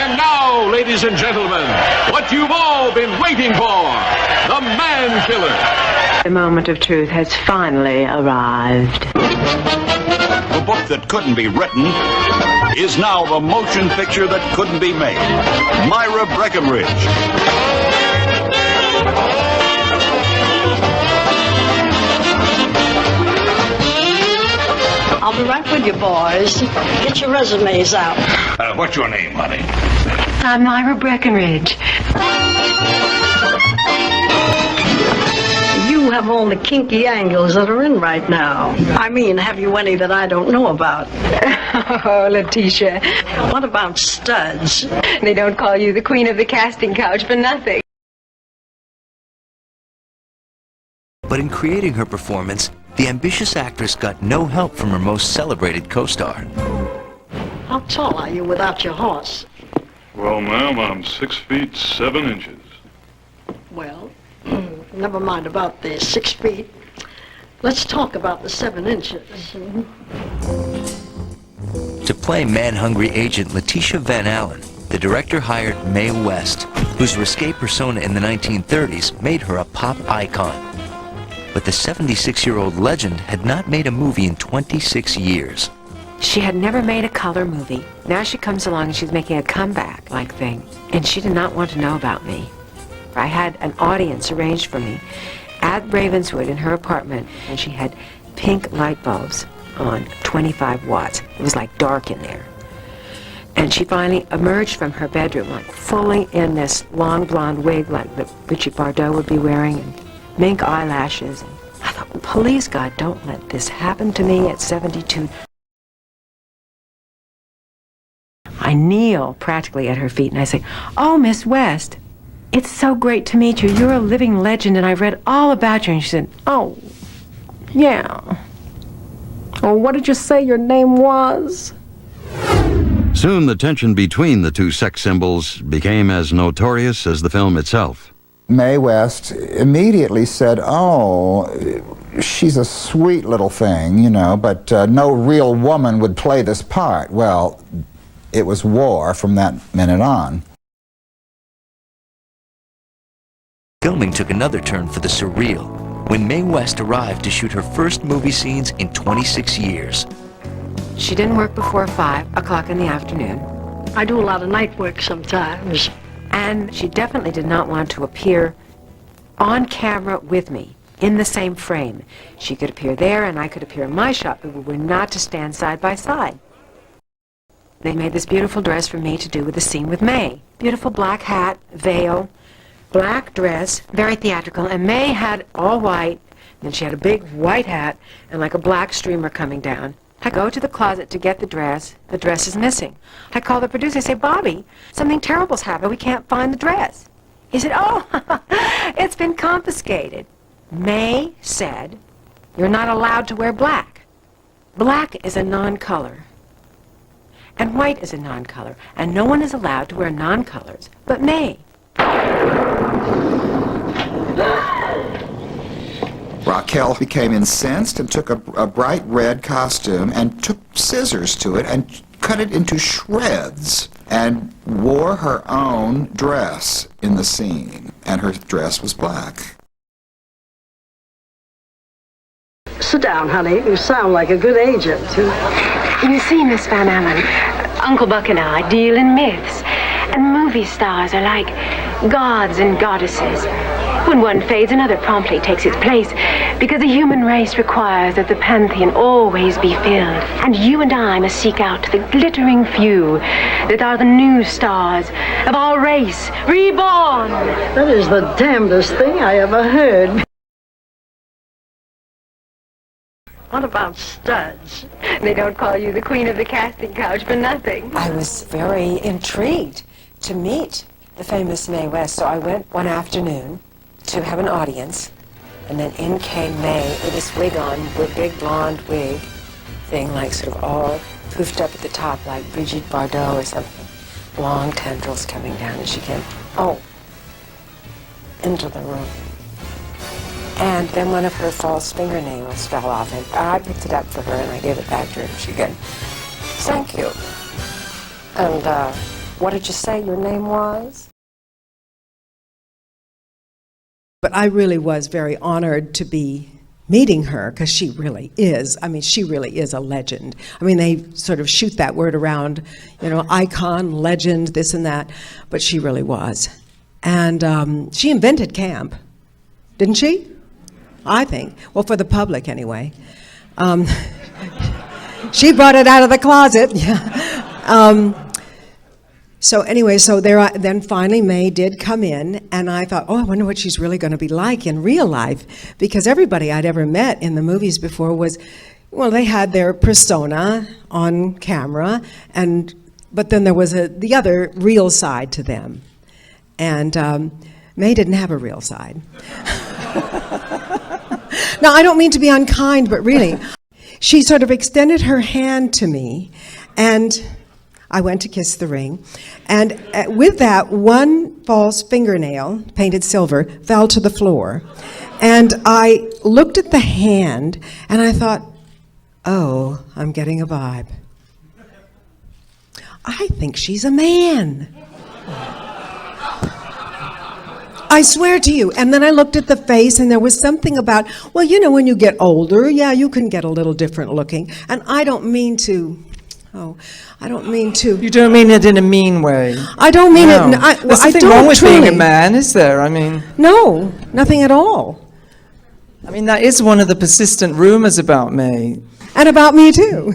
And now, ladies and gentlemen, what you've all been waiting for, the Man Killer. The moment of truth has finally arrived. The book that couldn't be written is now the motion picture that couldn't be made. Myra Breckinridge. I'll be right with you, boys. Get your resumes out. What's your name, honey? I'm Myra Breckinridge. You have all the kinky angles that are in right now. I mean, have you any that I don't know about? Oh, Letitia. What about studs? They don't call you the queen of the casting couch for nothing. But in creating her performance, the ambitious actress got no help from her most celebrated co-star. How tall are you without your horse? Well, ma'am, I'm 6 feet 7 inches. Well, never mind about the 6 feet. Let's talk about the 7 inches. To play man-hungry agent Letitia Van Allen, the director hired Mae West, whose risque persona in the 1930s made her a pop icon. But the 76-year-old legend had not made a movie in 26 years. She had never made a color movie. Now she comes along and she's making a comeback-like thing. And she did not want to know about me. I had an audience arranged for me at Ravenswood in her apartment, and she had pink light bulbs on 25 watts. It was like dark in there. And she finally emerged from her bedroom, like fully in this long blonde wig like that Brigitte Bardot would be wearing, and mink eyelashes. And I thought, please God, don't let this happen to me at 72. I kneel practically at her feet and I say, "Oh, Miss West, it's so great to meet you. You're a living legend and I've read all about you." And she said, "Oh, yeah. Oh, what did you say your name was?" Soon the tension between the two sex symbols became as notorious as the film itself. Mae West immediately said, "Oh, she's a sweet little thing, you know, but no real woman would play this part." Well, it was war from that minute on. Filming took another turn for the surreal when Mae West arrived to shoot her first movie scenes in 26 years. She didn't work before 5 o'clock in the afternoon. I do a lot of night work sometimes. And she definitely did not want to appear on camera with me in the same frame. She could appear there and I could appear in my shot, but we were not to stand side by side. They made this beautiful dress for me to do with the scene with Mae. Beautiful black hat, veil, black dress, very theatrical, and Mae had all white, and then she had a big white hat and like a black streamer coming down. I go to the closet to get the dress is missing. I call the producer, I say, "Bobby, something terrible's happened, we can't find the dress." He said, "Oh, it's been confiscated." Mae said, "You're not allowed to wear black. Black is a non-color. And white is a non-color, and no one is allowed to wear non-colors but Mae." Raquel became incensed and took a bright red costume and took scissors to it and cut it into shreds and wore her own dress in the scene, and her dress was black. Sit down, honey. You sound like a good agent. You see, Miss Van Allen, Uncle Buck and I deal in myths, and movie stars are like gods and goddesses. When one fades, another promptly takes its place, because the human race requires that the pantheon always be filled. And you and I must seek out the glittering few that are the new stars of our race, reborn. That is the damnedest thing I ever heard. What about studs? They don't call you the queen of the casting couch for nothing. I was very intrigued to meet the famous Mae West, so I went one afternoon to have an audience, and then in came Mae with this wig on, with big blonde wig thing, like sort of all poofed up at the top like Brigitte Bardot or something. Long tendrils coming down, and she came, into the room. And then one of her false fingernails fell off, and I picked it up for her, and I gave it back to her, and she said, "Thank you." And What did you say your name was? But I really was very honored to be meeting her, because she really is. I mean, she really is a legend. I mean, they sort of shoot that word around, you know, icon, legend, this and that, but she really was. And she invented camp, didn't she? I think. Well, for the public, anyway. She brought it out of the closet. Yeah. So anyway, so then finally Mae did come in, and I thought, oh, I wonder what she's really going to be like in real life, because everybody I'd ever met in the movies before was, well, they had their persona on camera, but then there was the other real side to them. And Mae didn't have a real side. Now, I don't mean to be unkind, but really, she sort of extended her hand to me, and I went to kiss the ring, and with that, one false fingernail, painted silver, fell to the floor. And I looked at the hand, and I thought, oh, I'm getting a vibe. I think she's a man. I swear to you. And then I looked at the face, and there was something about, well, you know, when you get older, yeah, you can get a little different looking. And I don't mean to... I don't mean to... You don't mean it in a mean way. I don't mean no. it... There's nothing wrong with being a man, is there? I mean... No, nothing at all. I mean, that is one of the persistent rumors about Mae. And about me, too.